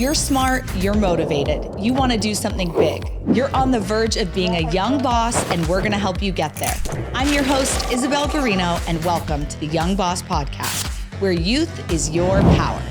You're smart, you're motivated, you want to do something big. You're on the verge of being a young boss, and we're going to help you get there. I'm your host, Isabelle Guarino, and welcome to the Young Boss Podcast, where youth is your power.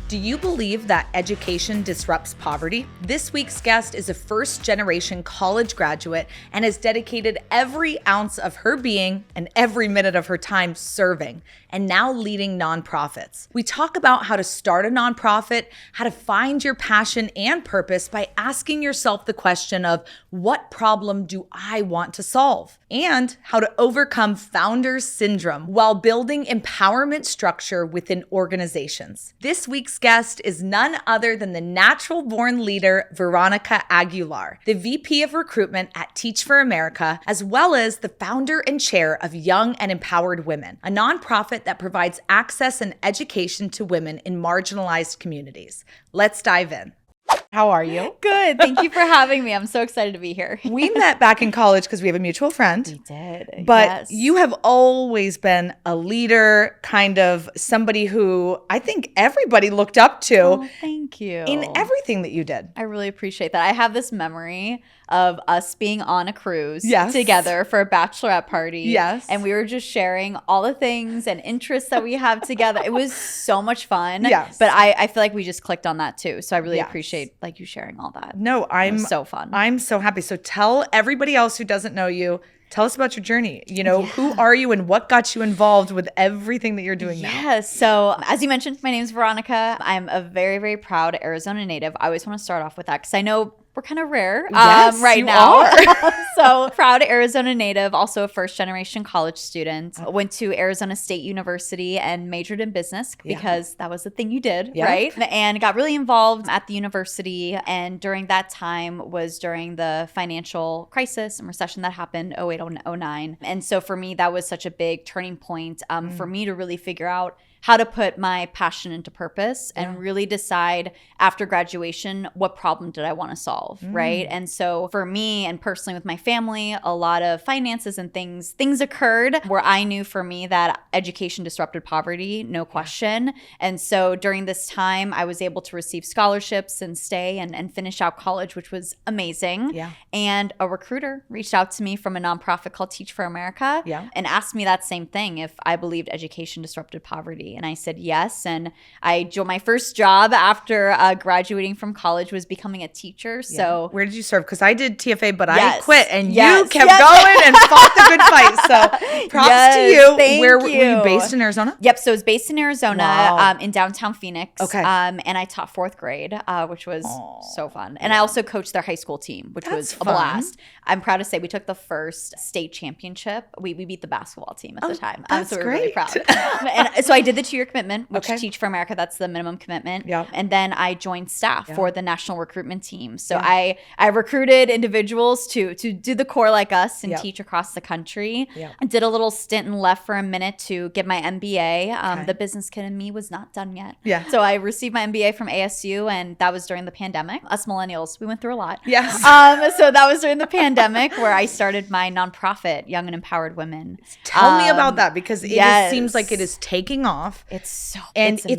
Do you believe that education disrupts poverty? This week's guest is a first-generation college graduate and has dedicated every ounce of her being and every minute of her time serving and now leading nonprofits. We talk about how to start a nonprofit, how to find your passion and purpose by asking yourself the question of, what problem do I want to solve? And how to overcome founder syndrome while building empowerment structure within organizations. This week's guest is none other than the natural-born leader, Veronica Aguilar, the VP of Recruitment at Teach for America, as well as the founder and chair of Young and Empowered Women, a nonprofit that provides access and education to women in marginalized communities. Let's dive in. How are you? Good. Thank you for having me. I'm so excited to be here. We met back in college because we have a mutual friend. We did. But yes. You have always been a leader, kind of somebody who I think everybody looked up to. Oh, thank you. In everything that you did. I really appreciate that. I have this memory of us being on a cruise Yes. together for a bachelorette party. Yes. And we were just sharing all the things and interests that we have together. It was so much fun. Yes. But I feel like we just clicked on that too. So I really Yes. appreciate like you sharing all that. No, It was so fun. I'm so happy. So tell everybody else who doesn't know you, tell us about your journey. You know, Who are you and what got you involved with everything that you're doing now? Yes. So as you mentioned, my name is Veronica. I'm a very, very proud Arizona native. I always want to start off with that because I know we're kind of rare Yes, right you now. are. So proud Arizona native, also a first generation college student. Went to Arizona State University and majored in business because that was the thing you did, Yep. right? And got really involved at the university. And during that time was during the financial crisis and recession that happened 08, 09. And so for me, that was such a big turning point for me to really figure out how to put my passion into purpose and really decide after graduation, what problem did I want to solve, right? And so for me and personally with my family, a lot of finances and things occurred where I knew for me that education disrupted poverty, no question. And so during this time, I was able to receive scholarships and stay and finish out college, which was amazing. Yeah. And a recruiter reached out to me from a nonprofit called Teach for America and asked me that same thing, if I believed education disrupted poverty. And I said yes. And my first job after graduating from college was becoming a teacher. So where did you serve? Because I did TFA, but I Yes. quit, and Yes. you kept going and fought the good fight. So props to you. Thank Were you. you based in Arizona? Yep. So it was based in Arizona, Wow. in downtown Phoenix. Okay. And I taught fourth grade, which was so fun. And I also coached their high school team, which was That's a fun. blast. I'm proud to say we took the first state championship. We beat the basketball team at the time. That's so we're really great. proud. And so I did the 2-year commitment, which Okay. Teach for America, that's the minimum commitment. Yeah. And then I joined staff for the national recruitment team. So I recruited individuals to do the core like us and teach across the country. Yeah. I did a little stint and left for a minute to get my MBA. The business kid in me was not done yet. Yeah. So I received my MBA from ASU, and that was during the pandemic. Us millennials, we went through a lot. Yes. So that was during the pandemic where I started my nonprofit, Young and Empowered Women. Tell me about that, because it yes. seems like it is taking off. It's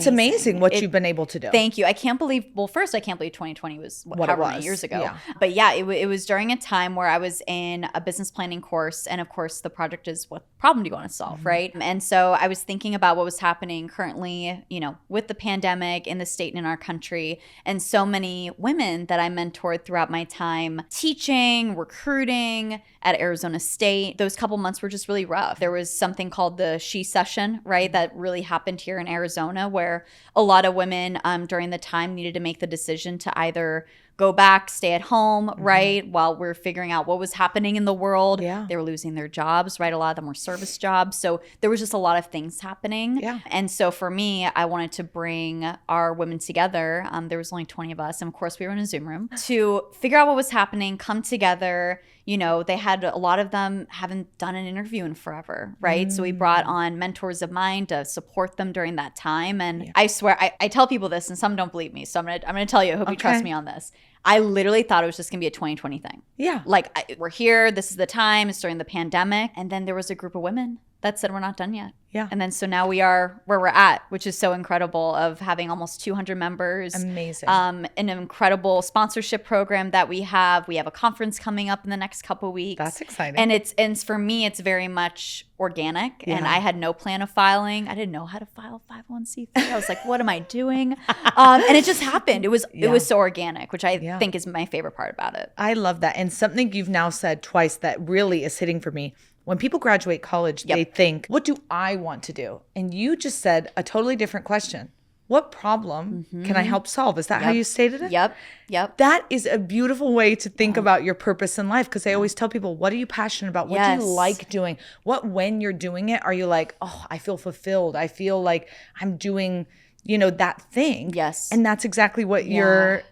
amazing what you've been able to do. Thank you. I can't believe 2020 was however many years ago. Yeah. But yeah, it was during a time where I was in a business planning course. And of course, the project is, what problem do you want to solve, right? And so I was thinking about what was happening currently, with the pandemic in the state and in our country. And so many women that I mentored throughout my time teaching, recruiting at Arizona State, those couple months were just really rough. There was something called the She Session, right? That really happened here in Arizona, where a lot of women during the time needed to make the decision to either go back, stay at home, right? While we're figuring out what was happening in the world. Yeah. They were losing their jobs, right? A lot of them were service jobs. So there was just a lot of things happening. Yeah. And so for me, I wanted to bring our women together. There was only 20 of us. And of course, we were in a Zoom room to figure out what was happening, come together. They had a lot of them haven't done an interview in forever, right? So we brought on mentors of mine to support them during that time. And I swear, I tell people this, and some don't believe me. So I'm gonna tell you. I hope you trust me on this. I literally thought it was just gonna be a 2020 thing. Yeah. Like we're here. This is the time. It's during the pandemic. And then there was a group of women that said we're not done yet. Yeah. And then so now we are where we're at, which is so incredible, of having almost 200 members. Amazing. An incredible sponsorship program that we have. We have a conference coming up in the next couple of weeks. That's exciting. And for me, it's very much organic. And I had no plan of filing. I didn't know how to file 501c3. I was like, what am I doing? And it just happened. It was so organic, which I think is my favorite part about it. I love that. And something you've now said twice that really is hitting for me. When people graduate college, they think, what do I want to do? And you just said a totally different question. What problem can I help solve? Is that how you stated it? Yep. That is a beautiful way to think about your purpose in life, because I always tell people, what are you passionate about? What do you like doing? When you're doing it, are you like, oh, I feel fulfilled. I feel like I'm doing, that thing. Yes. And that's exactly what you're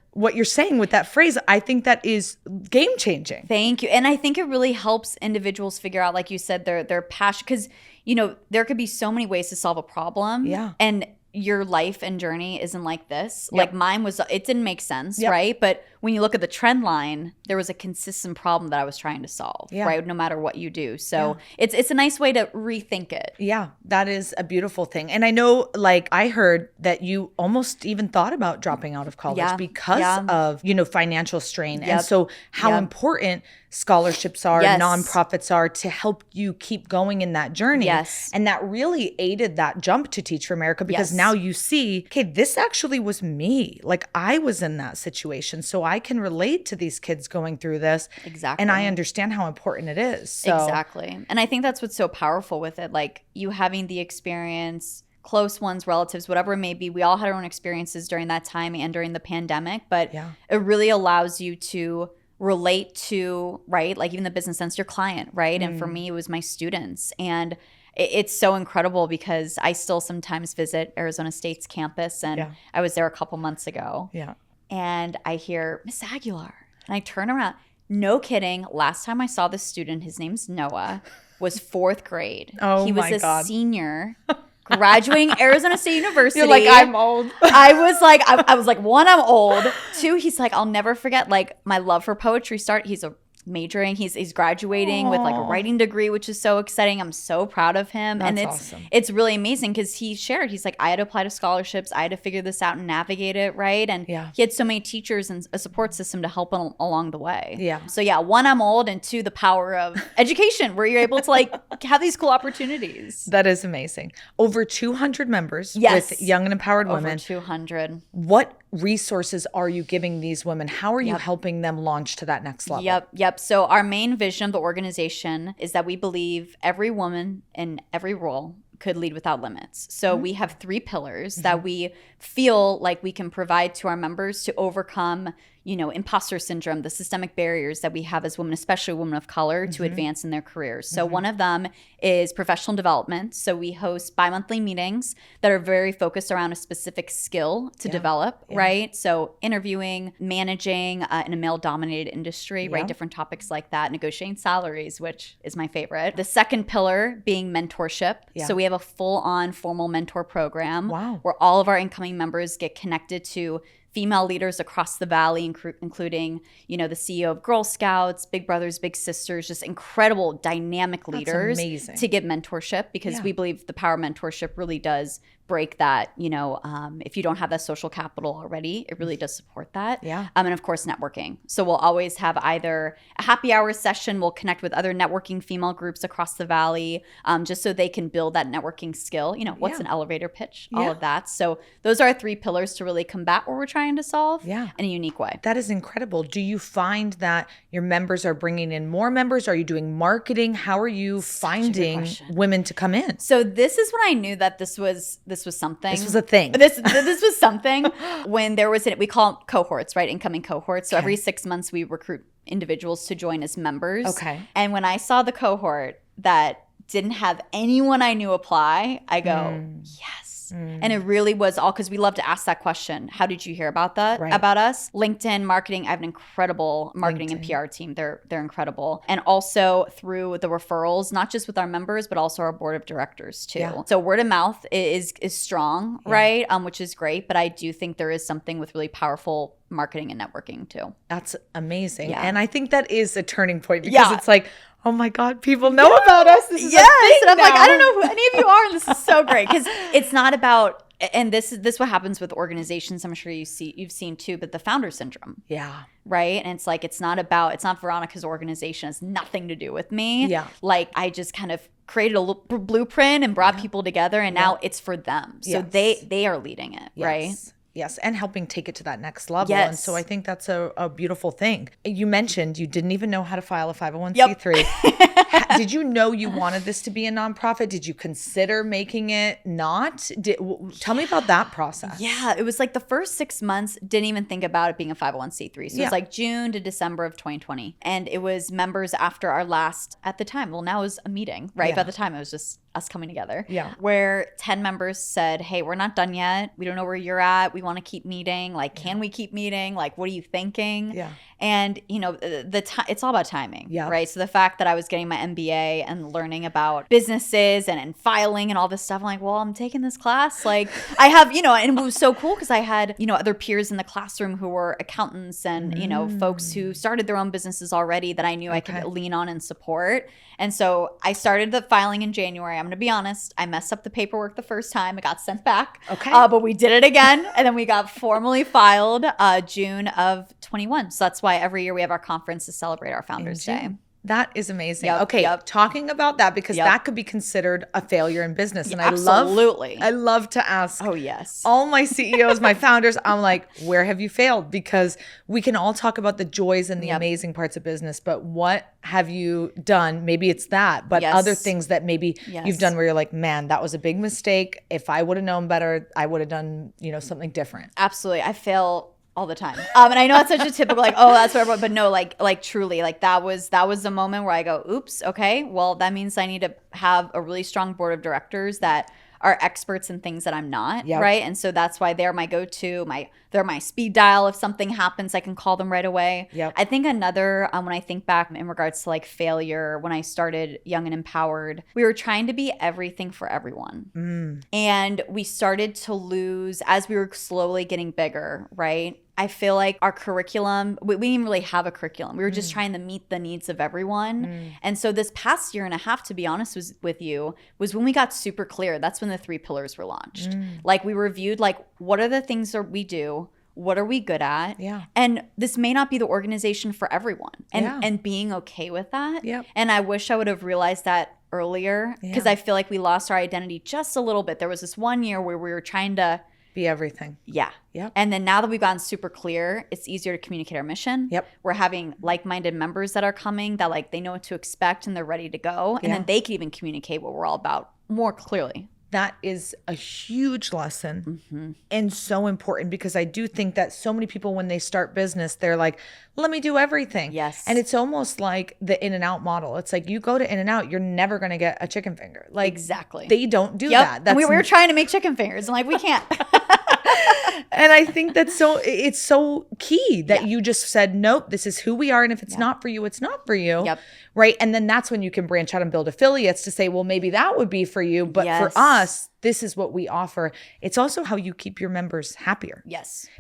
saying with that phrase. I think that is game changing. Thank you. And I think it really helps individuals figure out, like you said, their passion, because, there could be so many ways to solve a problem. Yeah. And your life and journey isn't like this. Like mine was, it didn't make sense, right? But when you look at the trend line, there was a consistent problem that I was trying to solve, right? No matter what you do. So it's a nice way to rethink it. Yeah, that is a beautiful thing. And I know, I heard that you almost even thought about dropping out of college because of, financial strain. And so how important scholarships are, nonprofits are to help you keep going in that journey. Yes. And that really aided that jump to Teach for America, because now you see, okay, this actually was me. Like, I was in that situation. So I can relate to these kids going through this. Exactly. And I understand how important it is. So. Exactly. And I think that's what's so powerful with it. Like, you having the experience, close ones, relatives, whatever it may be. We all had our own experiences during that time and during the pandemic. But it really allows you to relate to, right? Like, even the business sense, your client, right? And for me, it was my students. And it's so incredible because I still sometimes visit Arizona State's campus, and I was there a couple months ago. Yeah. And I hear Miss Aguilar, and I turn around. No kidding. Last time I saw this student, his name's Noah, was 4th grade. Oh, he was my God. senior, graduating Arizona State University. You're like, I'm old. I was like, 1, I'm old. 2, he's like, I'll never forget, like, my love for poetry he's a majoring, he's graduating with like a writing degree, which is so exciting. I'm so proud of him. That's and awesome. It's really amazing because he's like, I had to apply to scholarships, I had to figure this out and navigate it, right? And he had so many teachers and a support system to help him along the way. So 1, I'm old, and 2, the power of education, where you're able to like have these cool opportunities. That is amazing. Over 200 members with young and empowered women. Over 200. What resources are you giving these women? How are you helping them launch to that next level? Yep. So our main vision of the organization is that we believe every woman in every role could lead without limits. So we have 3 pillars that we feel like we can provide to our members to overcome, imposter syndrome, the systemic barriers that we have as women, especially women of color, to advance in their careers. So one of them is professional development. So we host bi-monthly meetings that are very focused around a specific skill to develop, right? So interviewing, managing in a male-dominated industry, right? Different topics like that, negotiating salaries, which is my favorite. The second pillar being mentorship. So we have a full-on formal mentor program where all of our incoming members get connected to female leaders across the valley, including, the CEO of Girl Scouts, Big Brothers, Big Sisters, just incredible dynamic leaders to give mentorship, because we believe the power of mentorship really does break that, if you don't have that social capital already, it really does support that. And of course, networking. So we'll always have either a happy hour session, we'll connect with other networking female groups across the valley, just so they can build that networking skill. What's an elevator pitch, all of that. So those are our 3 pillars to really combat what we're trying to solve in a unique way. That is incredible. Do you find that your members are bringing in more members? Are you doing marketing? How are you finding women to come in? So this is when I knew that this was something. This was a thing. This was something when there was we call them cohorts, right? Incoming cohorts. So every 6 months we recruit individuals to join as members. Okay. And when I saw the cohort that didn't have anyone I knew apply, I go, yes. And it really was all because we love to ask that question. How did you hear about that, about us? LinkedIn marketing. I have an incredible marketing and PR team. They're incredible. And also through the referrals, not just with our members, but also our board of directors too. So word of mouth is strong, right? Which is great. But I do think there is something with really powerful marketing and networking too. That's amazing. And I think that is a turning point, because it's like, Oh my God, people know about us. This is yes. a thing And I'm now. like, I don't know who any of you are. And this is so great because it's not about, and this what happens with organizations. I'm sure you've seen too, but the founder syndrome. Yeah. Right. And it's like, it's not Veronica's organization. It's nothing to do with me. Yeah. Like I just kind of created a blueprint and brought people together and now it's for them. So they are leading it. Right. Yes, and helping take it to that next level. Yes. And so I think that's a beautiful thing. You mentioned you didn't even know how to file a 501c3. Did you know you wanted this to be a nonprofit? Did you consider making it not? Tell me about that process. Yeah, it was like the first 6 months, didn't even think about it being a 501c3. So it was like June to December of 2020. And it was members after our last, at the time, well, now it was a meeting, right? But at the time, it was just us coming together. Yeah. Where 10 members said, hey, we're not done yet. We don't know where you're at. We want to keep meeting. Like, can we keep meeting? Like, what are you thinking? Yeah. And, you know, it's all about timing, right? So the fact that I was getting my MBA and learning about businesses and filing and all this stuff, I'm like, well, I'm taking this class. Like, I have, you know, and it was so cool because I had, you know, other peers in the classroom who were accountants and, you know, folks who started their own businesses already that I knew I could lean on and support. And so I started the filing in January. I'm going to be honest. I messed up the paperwork the first time. It got sent back. Okay. But we did it again. And then we got formally filed June of 21. So that's why every year we have our conference to celebrate our Founders Day. That is amazing. Talking about that because that could be considered a failure in business. And I love to ask all my CEOs, my founders, I'm like, where have you failed? Because we can all talk about the joys and the amazing parts of business, but what have you done? Maybe it's that, but other things that maybe you've done where you're like, man, that was a big mistake. If I would have known better, I would have done, you know, something different. Absolutely. I fail all the time. And I know it's such a typical like, oh, that's what everyone, but no, like truly, like that was the moment where I go, oops, okay, well, that means I need to have a really strong board of directors that are experts in things that I'm not, right? And so that's why they're my go-to, they're my speed dial. If something happens, I can call them right away. I think another, when I think back in regards to like failure, when I started Young and Empowered, we were trying to be everything for everyone. And we started to lose as we were slowly getting bigger, right? I feel like our curriculum, we didn't really have a curriculum. We were just trying to meet the needs of everyone. And so this past year and a half, to be honest with you, was when we got super clear. That's when the 3 pillars were launched. Like we reviewed, like, what are the things that we do? What are we good at? And this may not be the organization for everyone. And being okay with that. And I wish I would have realized that earlier because I feel like we lost our identity just a little bit. There was this one year where we were trying to be everything. And then now that we've gotten super clear, it's easier to communicate our mission. We're having like-minded members that are coming that like they know what to expect and they're ready to go. And then they can even communicate what we're all about more clearly. That is a huge lesson and so important because I do think that so many people, when they start business, they're like, let me do everything. And it's almost like the In-N-Out model. It's like you go to In-N-Out, you're never going to get a chicken finger. Like they don't do that. That's, we were trying to make chicken fingers and like, we can't. And I think that's it's so key that you just said, nope, this is who we are. And if it's not for you, it's not for you. Right. And then that's when you can branch out and build affiliates to say, well, maybe that would be for you. But for us, this is what we offer. It's also how you keep your members happier.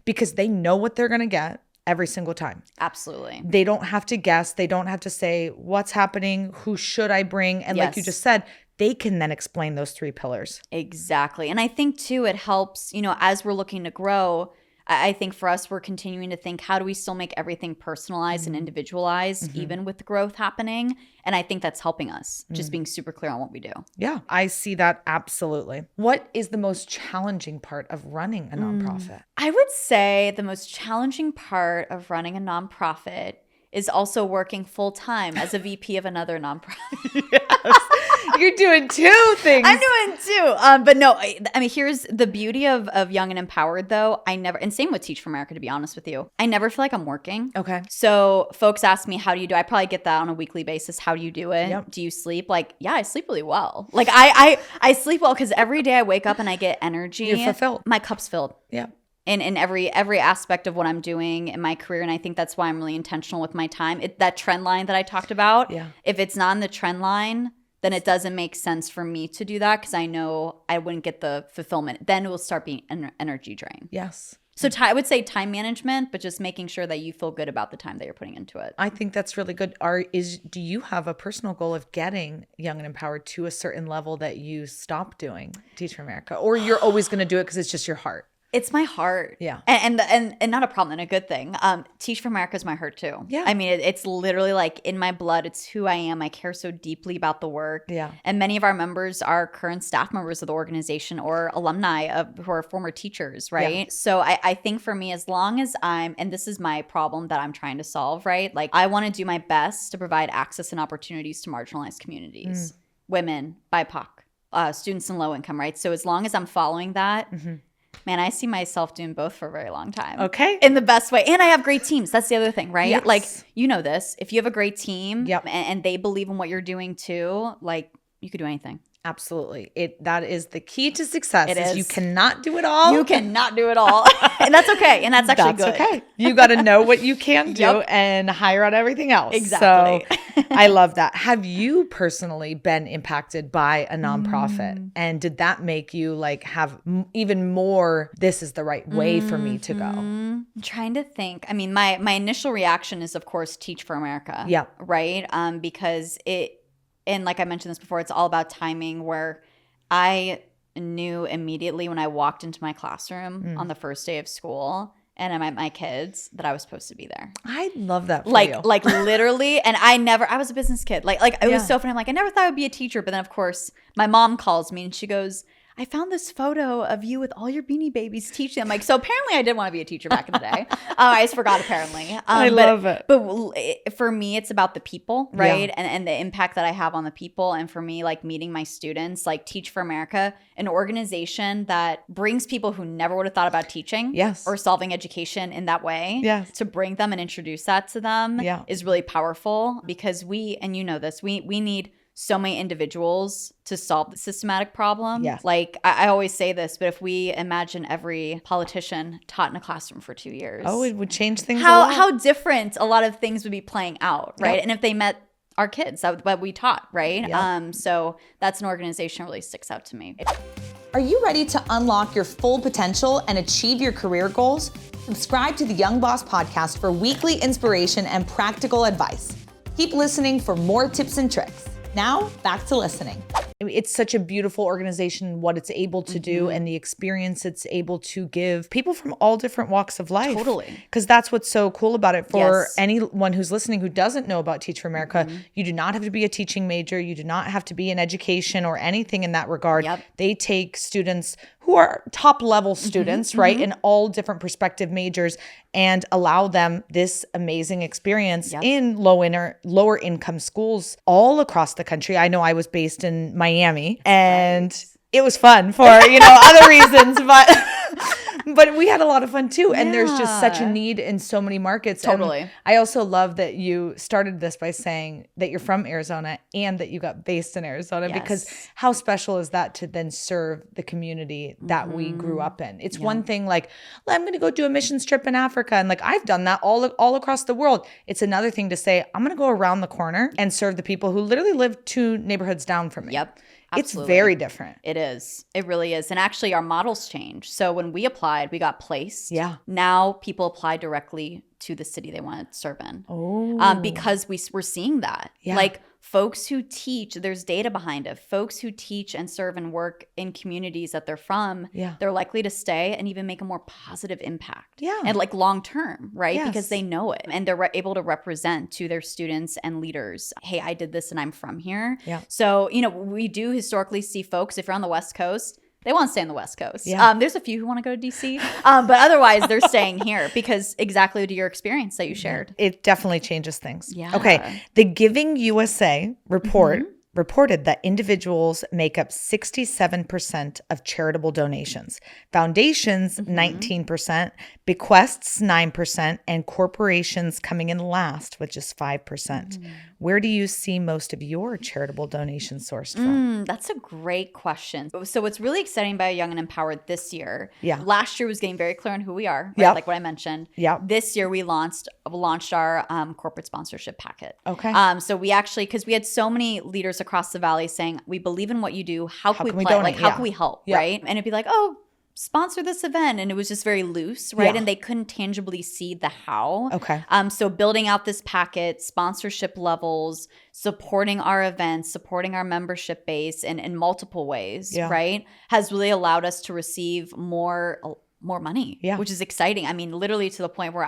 Because they know what they're going to get every single time. Absolutely. They don't have to guess. They don't have to say, what's happening? Who should I bring? And like you just said, they can then explain those 3 pillars. Exactly. And I think too, it helps, you know, as we're looking to grow, I think for us, we're continuing to think, how do we still make everything personalized and individualized, even with the growth happening? And I think that's helping us, just being super clear on what we do. Yeah, I see that absolutely. What is the most challenging part of running a nonprofit? I would say the most challenging part of running a nonprofit is also working full-time as a VP of another nonprofit. You're doing 2 things. I'm doing 2. But no, I mean, here's the beauty of Young and Empowered, though. And same with Teach for America, to be honest with you. I never feel like I'm working. Okay. So folks ask me, how do you do? I probably get that on a weekly basis. How do you do it? Do you sleep? Like, yeah, I sleep really well. Like I sleep well because every day I wake up and I get energy. You're fulfilled. My cup's filled. In every aspect of what I'm doing in my career. And I think that's why I'm really intentional with my time. That trend line that I talked about, if it's not in the trend line, then it doesn't make sense for me to do that because I know I wouldn't get the fulfillment. Then it will start being an energy drain. So I would say time management, but just making sure that you feel good about the time that you're putting into it. I think that's really good. Do you have a personal goal of getting Young and Empowered to a certain level that you stop doing Teach for America, or you're always going to do it because it's just your heart? It's my heart. Yeah. And not a problem and a good thing. Teach for America is my heart too. Yeah. I mean, it's literally like in my blood. It's who I am. I care so deeply about the work. Yeah. And many of our members are current staff members of the organization or alumni who are former teachers, right? Yeah. So I think for me, as long as and this is my problem that I'm trying to solve, right? Like I want to do my best to provide access and opportunities to marginalized communities, women, BIPOC, students in low income, right? So as long as I'm following that, man, I see myself doing both for a very long time. Okay. In the best way. And I have great teams. That's the other thing, right? Yes. Like, you know this. If you have a great team Yep. and they believe in what you're doing too, like you could do anything. Absolutely. That is the key to success. It is. You cannot do it all. You cannot do it all. And that's okay. And that's actually good. Okay. You got to know what you can do Yep. and hire out everything else. Exactly. So I love that. Have you personally been impacted by a nonprofit? And did that make you like have even more, this is the right way for me to go? I'm trying to think. I mean, my initial reaction is, of course, Teach for America. Yeah. Right? Because and like I mentioned this before, it's all about timing, where I knew immediately when I walked into my classroom on the first day of school and I met my kids that I was supposed to be there. I love that for Like you. literally. And I was a business kid. Like it was so funny. I'm like, I never thought I would be a teacher. But then of course my mom calls me and she goes, I found this photo of you with all your Beanie Babies teaching. I'm like, so apparently I did want to be a teacher back in the day. I just forgot apparently. I love it. But for me, it's about the people, right? Yeah. And the impact that I have on the people. And for me, like meeting my students, like Teach for America, an organization that brings people who never would have thought about teaching or solving education in that way to bring them and introduce that to them is really powerful, because and you know this, we need so many individuals to solve the systematic problem. Yes. Like I always say this, but if we imagine every politician taught in a classroom for 2 years. Oh, it would change things a lot. How different a lot of things would be playing out, right? Yep. And if they met our kids that we taught, right? Yep. So that's an organization that really sticks out to me. Are you ready to unlock your full potential and achieve your career goals? Subscribe to the Young Boss podcast for weekly inspiration and practical advice. Keep listening for more tips and tricks. Now, back to listening. It's such a beautiful organization, what it's able to do and the experience it's able to give people from all different walks of life. Totally. Because that's what's so cool about it. For anyone who's listening who doesn't know about Teach for America, you do not have to be a teaching major. You do not have to be in education or anything in that regard. Yep. They take students who are top level students, right, in all different perspective majors, and allow them this amazing experience in lower income schools all across the country. I know I was based in Miami, and it was fun for, other reasons, but we had a lot of fun too. And there's just such a need in so many markets. Totally. And I also love that you started this by saying that you're from Arizona and that you got based in Arizona, because how special is that to then serve the community that we grew up in? It's one thing like, I'm going to go do a missions trip in Africa. And like, I've done that all across the world. It's another thing to say, I'm going to go around the corner and serve the people who literally live 2 neighborhoods down from me. Yep. Absolutely. It's very different. It is. It really is. And actually our models changed. So when we applied, we got placed. Yeah. Now people apply directly to the city they want to serve in. Because we're seeing that. Yeah. Like folks who teach, there's data behind it. Folks who teach and serve and work in communities that they're from, they're likely to stay and even make a more positive impact. Yeah. And like long term, right? Yes. Because they know it. And they're able to represent to their students and leaders, hey, I did this and I'm from here. Yeah. So, we do historically see folks, if you're on the West Coast, they want to stay on the West Coast. Yeah. There's a few who want to go to DC, but otherwise they're staying here because exactly to your experience that you shared. It definitely changes things. Yeah. Okay. The Giving USA report reported that individuals make up 67% of charitable donations, foundations 19%, bequests 9%, and corporations coming in last with just 5%. Where do you see most of your charitable donations sourced from? That's a great question. So what's really exciting about Young and Empowered this year, Yeah. last year was getting very clear on who we are, right? Yep. Like what I mentioned. Yep. This year we launched our corporate sponsorship packet. Okay. So we actually, because we had so many leaders across the valley saying, we believe in what you do. How can we can we play? donate? Like, how Yeah. can we help? Yeah. Right. And it'd be like, oh, sponsor this event. And it was just very loose, right? Yeah. And they couldn't tangibly see the how. Okay. So building out this packet, sponsorship levels, supporting our events, supporting our membership base in multiple ways, right, has really allowed us to receive more money, which is exciting. I mean, literally to the point where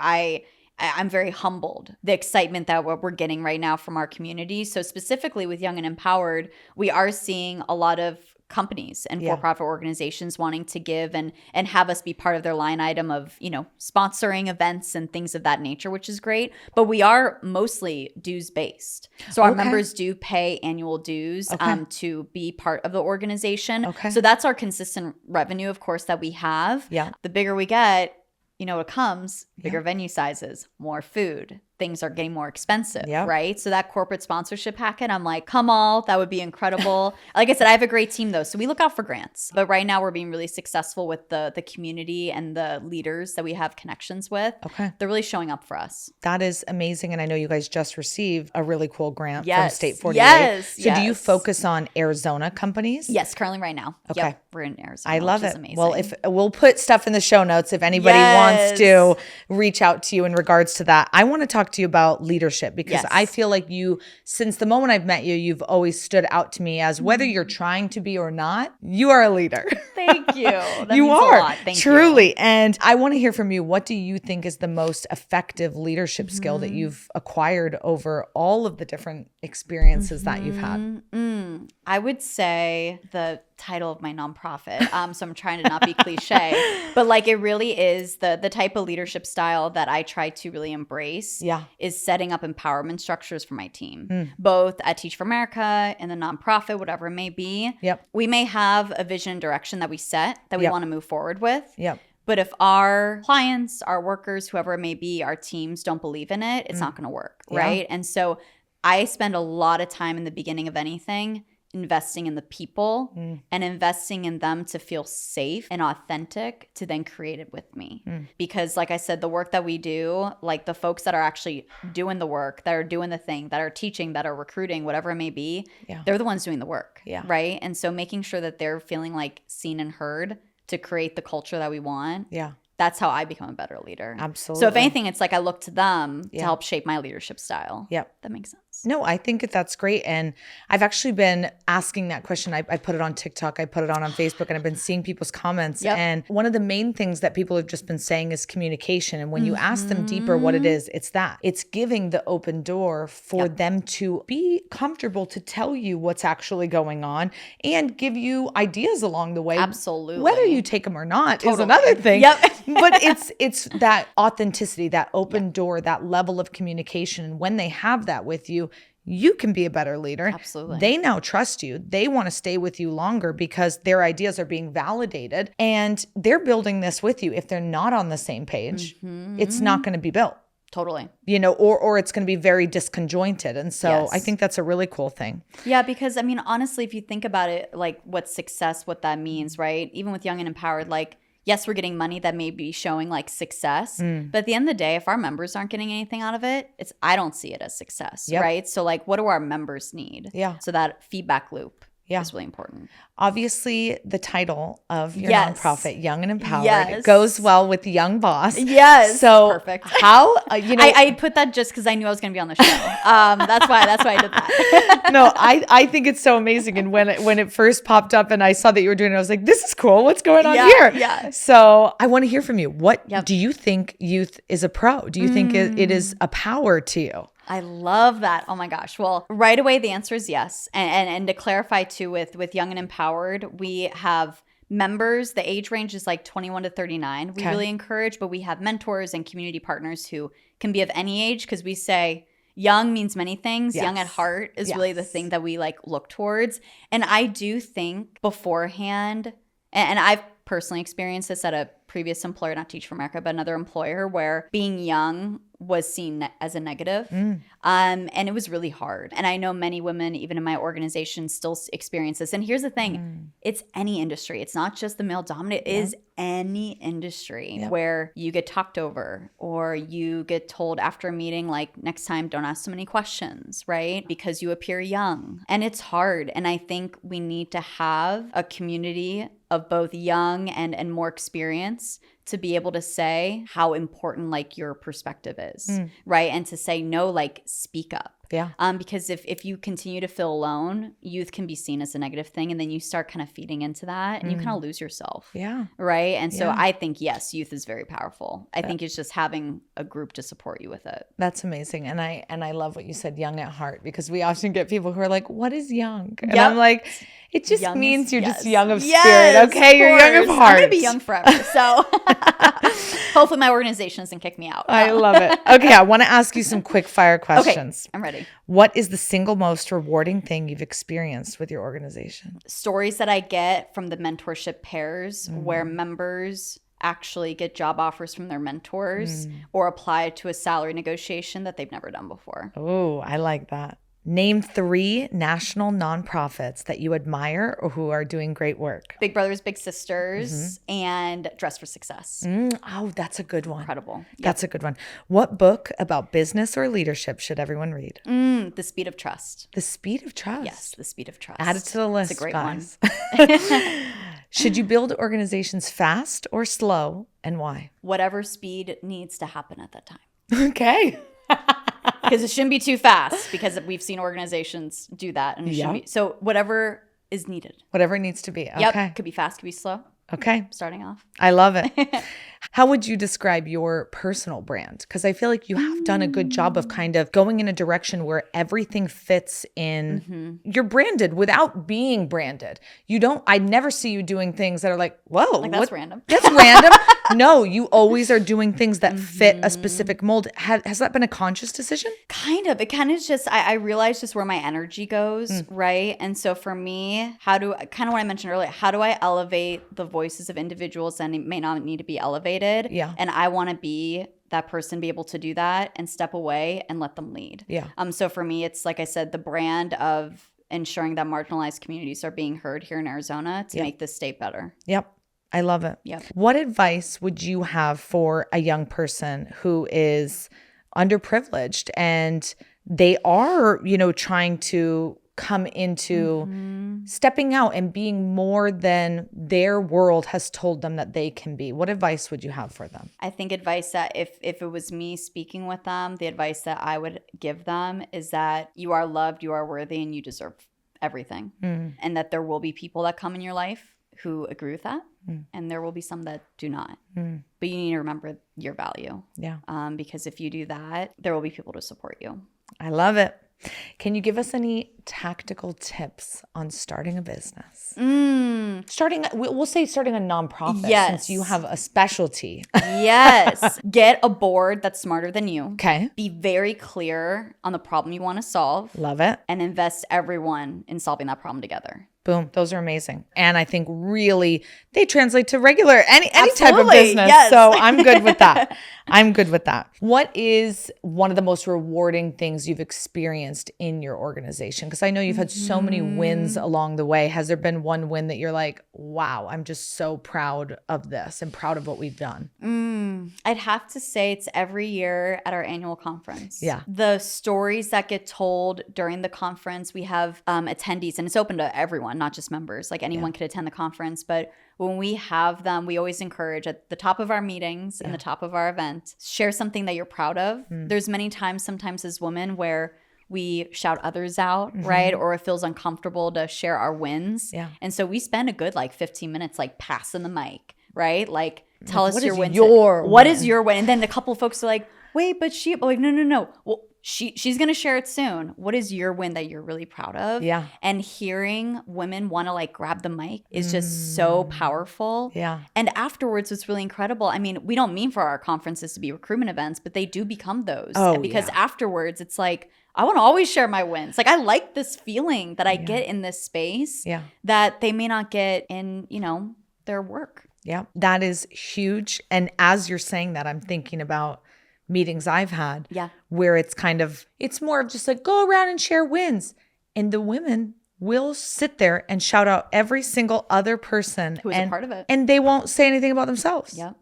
I'm very humbled, the excitement that we're getting right now from our community. So specifically with Young and Empowered, we are seeing a lot of companies and for-profit organizations wanting to give and have us be part of their line item of, sponsoring events and things of that nature, which is great. But we are mostly dues based. So our members do pay annual dues to be part of the organization. Okay. So that's our consistent revenue, of course, that we have. Yeah. The bigger we get, what comes, bigger venue sizes, more food. Things are getting more expensive, right? So that corporate sponsorship packet, I'm like, come on, that would be incredible. Like I said, I have a great team though. So we look out for grants. But right now we're being really successful with the community and the leaders that we have connections with. Okay. They're really showing up for us. That is amazing. And I know you guys just received a really cool grant from Yes. State 48. Yes. So do you focus on Arizona companies? Yes, currently right now. Okay. Yep, we're in Arizona. I love which is it. amazing. Well, if we'll put stuff in the show notes if anybody wants to reach out to you in regards to that. I want to talk to you about leadership because I feel like you, since the moment I've met you, you've always stood out to me as whether you're trying to be or not, you are a leader. Thank you. That You means are a lot. Thank truly. you. And I want to hear from you. What do you think is the most effective leadership skill that you've acquired over all of the different experiences that you've had? I would say the title of my nonprofit. So I'm trying to not be cliche, but like it really is the type of leadership style that I try to really embrace is setting up empowerment structures for my team, both at Teach for America and the nonprofit, whatever it may be. We may have a vision and direction that we set that we want to move forward with. But if our clients, our workers, whoever it may be, our teams don't believe in it, it's not going to work, right? And so I spend a lot of time in the beginning of anything investing in the people and investing in them to feel safe and authentic to then create it with me. Because like I said, the work that we do, like the folks that are actually doing the work, that are doing the thing, that are teaching, that are recruiting, whatever it may be, they're the ones doing the work, right? And so making sure that they're feeling like seen and heard to create the culture that we want. That's how I become a better leader. Absolutely. So if anything, it's like I look to them to help shape my leadership style. That makes sense. No, I think that's great. And I've actually been asking that question. I put it on TikTok, I put it on Facebook, and I've been seeing people's comments. And one of the main things that people have just been saying is communication. And when you ask them deeper what it is, it's that. It's giving the open door for them to be comfortable to tell you what's actually going on and give you ideas along the way. Absolutely. Whether you take them or not is another thing. But it's that authenticity, that open door, that level of communication. And when they have that with you, you can be a better leader. Absolutely. They now trust you. They want to stay with you longer because their ideas are being validated and they're building this with you. If they're not on the same page, it's not going to be built. Totally. Or it's going to be very disconjointed. And so I think that's a really cool thing. Yeah, because I mean, honestly, if you think about it, like what success, what that means, right? Even with Young and Empowered, like, yes, we're getting money that may be showing like success, but at the end of the day, if our members aren't getting anything out of it, I don't see it as success, right? So like, what do our members need? So that feedback loop is really important. Obviously, the title of your nonprofit, Young and Empowered, Yes. goes well with Young Boss. Yes. So perfect. How, I put that just because I knew I was going to be on the show. That's why I did that. No, I think it's so amazing. And when it first popped up and I saw that you were doing it, I was like, this is cool. What's going on here? Yeah. So I want to hear from you. What do you think youth is a pro? Do you think it is a power to you? I love that. Oh my gosh. Well, right away, the answer is yes. And to clarify too, with Young and Empowered, we have members, the age range is like 21 to 39. We really encourage, but we have mentors and community partners who can be of any age because we say young means many things. Young at heart is really the thing that we like look towards. And I do think beforehand, and I've personally experienced this at a previous employer, not Teach for America, but another employer where being young was seen as a negative. And it was really hard. And I know many women, even in my organization, still experience this. And here's the thing, it's any industry. It's not just the male dominant. It is any industry where you get talked over or you get told after a meeting, like, next time, don't ask so many questions, right? Because you appear young. And it's hard. And I think we need to have a community of both young and more experience to be able to say how important like your perspective is, right? And to say, no, like, speak up. Yeah. Because if you continue to feel alone, youth can be seen as a negative thing, and then you start kind of feeding into that and you kind of lose yourself. Yeah. Right. And so I think, yes, youth is very powerful. I think it's just having a group to support you with it. That's amazing. And I love what you said, young at heart, because we often get people who are like, what is young? And I'm like, it just Young means you're just yes. young of Yes, spirit. Okay. You're young of course. heart. I'm going to be young forever. So hopefully my organization doesn't kick me out. I love it. Okay. I want to ask you some quick fire questions. Okay, I'm ready. What is the single most rewarding thing you've experienced with your organization? Stories that I get from the mentorship pairs where members actually get job offers from their mentors or apply to a salary negotiation that they've never done before. Oh, I like that. Name 3 national nonprofits that you admire or who are doing great work. Big Brothers Big Sisters and Dress for Success. Oh, that's a good one. Incredible. That's a good one. What book about business or leadership should everyone read? The Speed of Trust. The Speed of Trust. Yes, The Speed of Trust. Add it to the list, It's a great guys. one. Should you build organizations fast or slow, and why? Whatever speed needs to happen at that time. Okay. Because it shouldn't be too fast, because we've seen organizations do that. And it shouldn't be. So whatever is needed. Whatever it needs to be. Okay. Yep. Could be fast, could be slow. Okay. Starting off. I love it. How would you describe your personal brand? Because I feel like you have done a good job of kind of going in a direction where everything fits in. You're branded without being branded. I never see you doing things that are like, whoa. Like, that's random. That's random. No, you always are doing things that fit a specific mold. Has that been a conscious decision? Kind of. It kind of just, I realized just where my energy goes, right? And so for me, kind of what I mentioned earlier, how do I elevate the voices of individuals that may not need to be elevated? Yeah. And I want to be that person, be able to do that and step away and let them lead. Yeah. So for me, it's like I said, the brand of ensuring that marginalized communities are being heard here in Arizona to make this state better. Yep. I love it. Yep. What advice would you have for a young person who is underprivileged and they are, trying to come into stepping out and being more than their world has told them that they can be? What advice would you have for them? I think advice that if it was me speaking with them, the advice that I would give them is that you are loved, you are worthy, and you deserve everything. And that there will be people that come in your life who agree with that. And there will be some that do not. But you need to remember your value. Yeah. Because if you do that, there will be people to support you. I love it. Can you give us any tactical tips on starting a business? We'll say starting a nonprofit, since you have a specialty. Yes. Get a board that's smarter than you. Okay. Be very clear on the problem you want to solve. Love it. And invest everyone in solving that problem together. Boom. Those are amazing. And I think really they translate to regular, any type of Absolutely, business. yes. So I'm good with that. I'm good with that. What is one of the most rewarding things you've experienced in your organization? Because I know you've had so many wins along the way. Has there been one win that you're like, wow, I'm just so proud of this and proud of what we've done? I'd have to say it's every year at our annual conference. Yeah. The stories that get told during the conference, we have attendees, and it's open to everyone, not just members. Like anyone could attend the conference. But when we have them, we always encourage at the top of our meetings and the top of our event, share something that you're proud of. There's many times, sometimes as women, where we shout others out, right? Or it feels uncomfortable to share our wins. Yeah. And so we spend a good 15 minutes passing the mic, right? Tell us what your is wins. your What win? is your win? And then a couple of folks are like, wait, but no. Well, she's going to share it soon. What is your win that you're really proud of? Yeah. And hearing women want to grab the mic is just so powerful. Yeah. And afterwards, it's really incredible. I mean, we don't mean for our conferences to be recruitment events, but they do become those. Because afterwards, it's I want to always share my wins. I like this feeling that I get in this space that they may not get in, their work. Yeah, that is huge. And as you're saying that, I'm thinking about meetings I've had Yeah. where it's more of just like, go around and share wins. And the women will sit there and shout out every single other person Who is a part of it. And they won't say anything about themselves. Yep.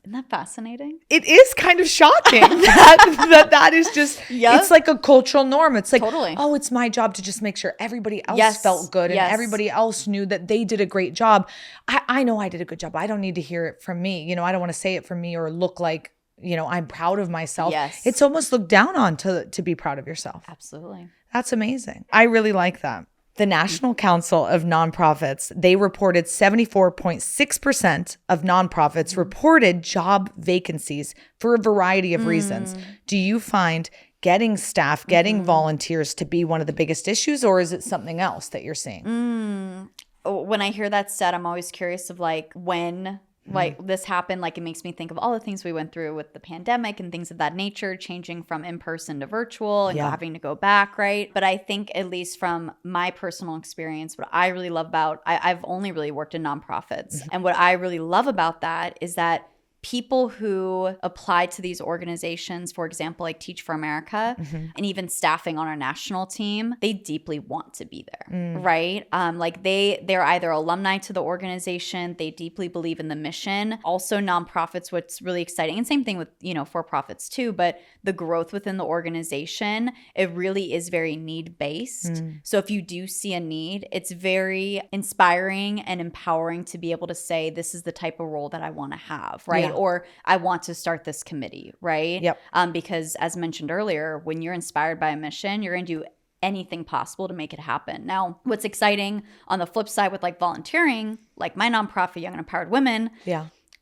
Isn't that fascinating? It is kind of shocking that is just, it's like a cultural norm. It's like, Totally. oh, it's my job to just make sure everybody else felt good and everybody else knew that they did a great job. I know I did a good job. I don't need to hear it from me. You know, I don't want to say it from me or look like, you know, I'm proud of myself. Yes. It's almost looked down on to be proud of yourself. Absolutely. That's amazing. I really like that. The National Council of Nonprofits, they reported 74.6% of nonprofits reported job vacancies for a variety of reasons. Do you find getting staff, getting volunteers to be one of the biggest issues, or is it something else that you're seeing? When I hear that said, I'm always curious of like when this happened. Like, it makes me think of all the things we went through with the pandemic and things of that nature, changing from in-person to virtual and having to go back, right? But I think, at least from my personal experience, what I really love about, I've only really worked in nonprofits. And what I really love about that is that people who apply to these organizations, for example, like Teach for America, and even staffing on our national team, they deeply want to be there, right? Like they're either alumni to the organization, they deeply believe in the mission. Also, nonprofits, what's really exciting, and same thing with, you know, for-profits too, but the growth within the organization, it really is very need-based. So if you do see a need, it's very inspiring and empowering to be able to say, this is the type of role that I want to have, right? Or I want to start this committee, right? Yep. Because as mentioned earlier, when you're inspired by a mission, you're going to do anything possible to make it happen. Now, what's exciting on the flip side with like volunteering, like my nonprofit, Young and Empowered Women,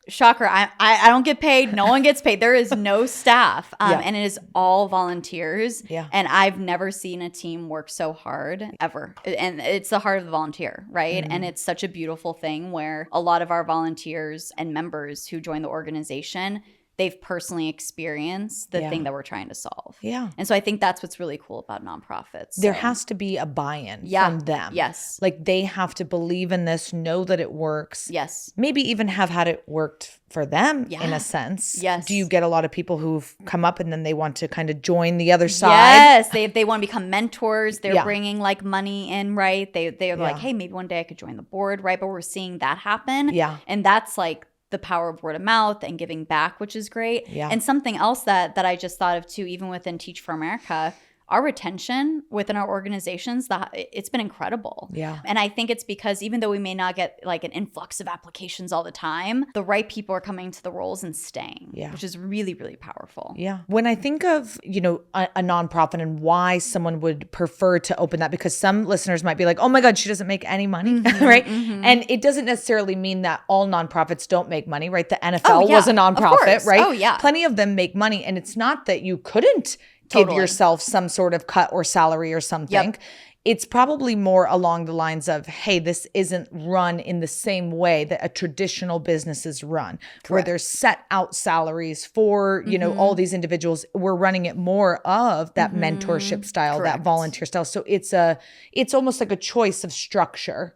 shocker, I don't get paid. No one gets paid. There is no staff. And it is all volunteers. And I've never seen a team work so hard ever. And it's the heart of the volunteer, right? And it's such a beautiful thing where a lot of our volunteers and members who join the organization, they've personally experienced the thing that we're trying to solve. And so I think that's what's really cool about nonprofits. There has to be a buy-in from them. Like they have to believe in this, know that it works. Maybe even have had it worked for them in a sense. Do you get a lot of people who've come up and then they want to kind of join the other side? They want to become mentors. They're bringing like money in, right? They're like, hey, maybe one day I could join the board, right? But we're seeing that happen. And that's like the power of word of mouth and giving back, which is great. And something else that I just thought of too, even within Teach for America, our retention within our organizations, it's been incredible. And I think it's because even though we may not get like an influx of applications all the time, the right people are coming to the roles and staying, which is really, really powerful. When I think of, you know, a nonprofit and why someone would prefer to open that, because some listeners might be like, oh my God, she doesn't make any money, right? And it doesn't necessarily mean that all nonprofits don't make money, right? The NFL was a nonprofit, right? Plenty of them make money. And it's not that you couldn't give yourself some sort of cut or salary or something. It's probably more along the lines of, hey, this isn't run in the same way that a traditional business is run, where there's set out salaries for, you know, all these individuals. We're running it more of that mentorship style, that volunteer style. So it's almost like a choice of structure.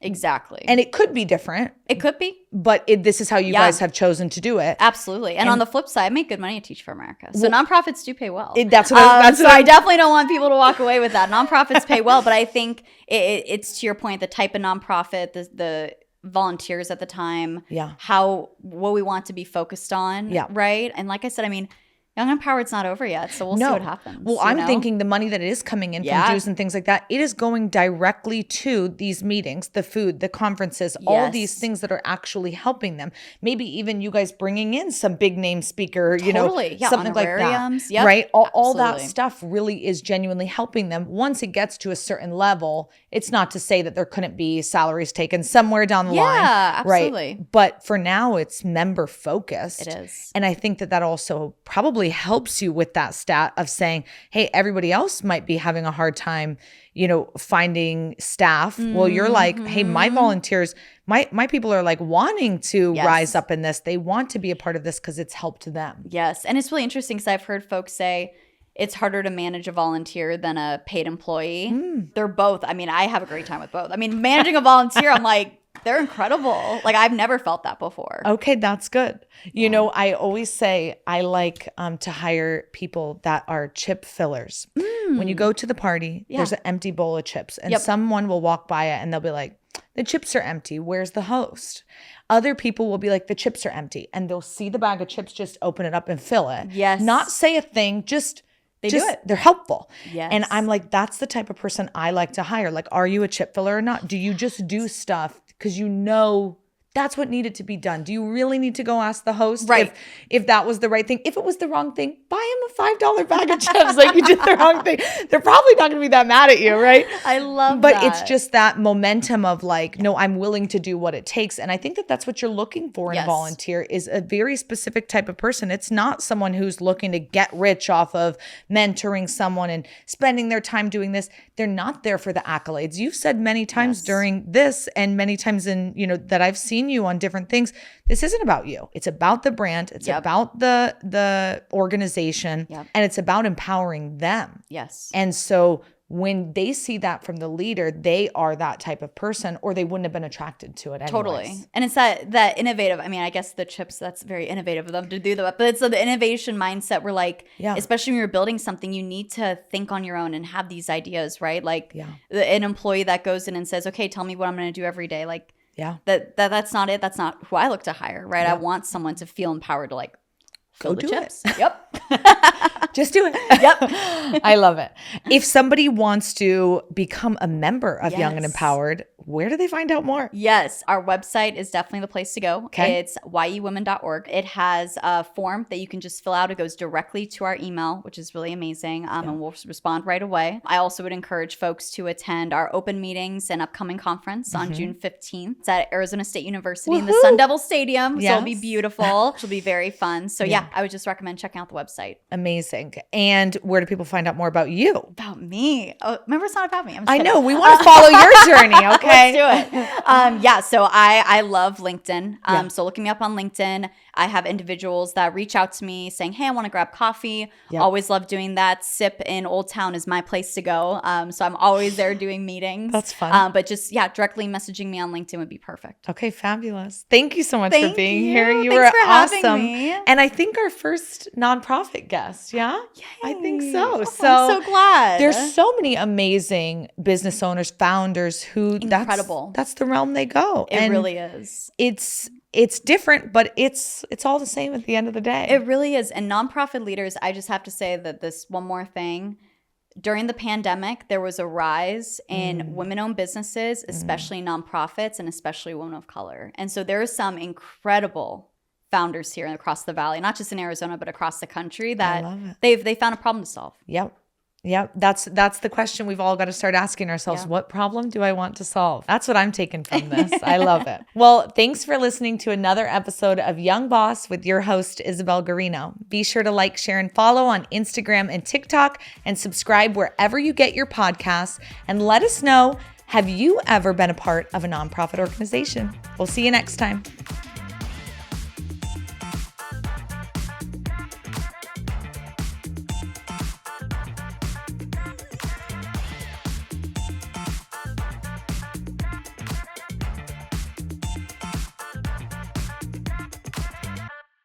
Exactly. And it could be different. It could be. But this is how you guys have chosen to do it. Absolutely. And on the flip side, I make good money at Teach for America. So nonprofits do pay well. That's what I definitely don't want people to walk away with that. Nonprofits pay well, but I think it's to your point, the type of nonprofit, the volunteers at the time, what we want to be focused on, right? And like I said, I mean, Young and Empowered's not over yet, so we'll see what happens. Well, I'm thinking the money that is coming in from dues and things like that, it is going directly to these meetings, the food, the conferences, all these things that are actually helping them. Maybe even you guys bringing in some big name speaker, you know, something like that, right? All that stuff really is genuinely helping them. Once it gets to a certain level, it's not to say that there couldn't be salaries taken somewhere down the line, absolutely. Right? But for now, it's member focused. It is. And I think that also probably helps you with that stat of saying, hey, everybody else might be having a hard time, you know, finding staff. Well, you're like, hey, my volunteers, my people are like wanting to rise up in this. They want to be a part of this because it's helped them. Yes. And it's really interesting because I've heard folks say it's harder to manage a volunteer than a paid employee. They're both. I mean, I have a great time with both. I mean, managing a volunteer, I'm like, They're incredible. Like I've never felt that before. Okay, that's good. You know, I always say I like to hire people that are chip fillers. When you go to the party, there's an empty bowl of chips and someone will walk by it and they'll be like, the chips are empty. Where's the host? Other people will be like, the chips are empty. And they'll see the bag of chips, just open it up and fill it. Yes. Not say a thing, just do it. They're helpful. Yes. And I'm like, that's the type of person I like to hire. Like, are you a chip filler or not? Do you just do stuff because you know that's what needed to be done? Do you really need to go ask the host if that was the right thing? If it was the wrong thing, buy him a $5 bag of chips. Like you did the wrong thing. They're probably not going to be that mad at you, right? I love but that. It's just that momentum of like, no, I'm willing to do what it takes. And I think that that's what you're looking for in a volunteer, is a very specific type of person. It's not someone who's looking to get rich off of mentoring someone and spending their time doing this. They're not there for the accolades. You've said many times during this and many times in, you know, that I've seen you on different things. This isn't about you. It's about the brand. It's about the organization and it's about empowering them. Yes. And so when they see that from the leader, they are that type of person, or they wouldn't have been attracted to it anyways. Totally. And it's that innovative. I mean, I guess the chips, that's very innovative of them to do that. But it's the innovation mindset where like, especially when you're building something, you need to think on your own and have these ideas, right? Like an employee that goes in and says, okay, tell me what I'm going to do every day. Like that's not it. That's not who I look to hire, right? I want someone to feel empowered to like, go do chips. It. Yep. Just do it. Yep. I love it. If somebody wants to become a member of Young and Empowered, where do they find out more? Yes. Our website is definitely the place to go. Okay. It's yewomen.org. It has a form that you can just fill out. It goes directly to our email, which is really amazing. And we'll respond right away. I also would encourage folks to attend our open meetings and upcoming conference on June 15th. It's at Arizona State University in the Sun Devil Stadium. So it'll be beautiful. It'll be very fun. So I would just recommend checking out the website. Amazing. And where do people find out more about you? About me? Oh, remember, it's not about me. I know. We want to follow your journey. Okay. Let's do it. So I love LinkedIn. So looking me up on LinkedIn, I have individuals that reach out to me saying, hey, I want to grab coffee. Always love doing that. Sip in Old Town is my place to go. So I'm always there doing meetings. That's fun. But just, directly messaging me on LinkedIn would be perfect. Okay, fabulous. Thank you so much for being here. You Thanks were for awesome. having me. And I think our first nonprofit guest. Yeah? Yay. I think so. I'm so glad. There's so many amazing business owners, founders who incredible. That's the realm they go. It really is. It's different, but it's all the same at the end of the day. It really is. And nonprofit leaders, I just have to say that this one more thing. During the pandemic, there was a rise in women-owned businesses, especially nonprofits, and especially women of color. And so there are some incredible founders here across the valley, not just in Arizona, but across the country, that they found a problem to solve. Yep. That's the question we've all got to start asking ourselves. What problem do I want to solve? That's what I'm taking from this. I love it. Well, thanks for listening to another episode of Young Boss with your host, Isabelle Guarino. Be sure to like, share, and follow on Instagram and TikTok, and subscribe wherever you get your podcasts. And let us know, have you ever been a part of a nonprofit organization? We'll see you next time.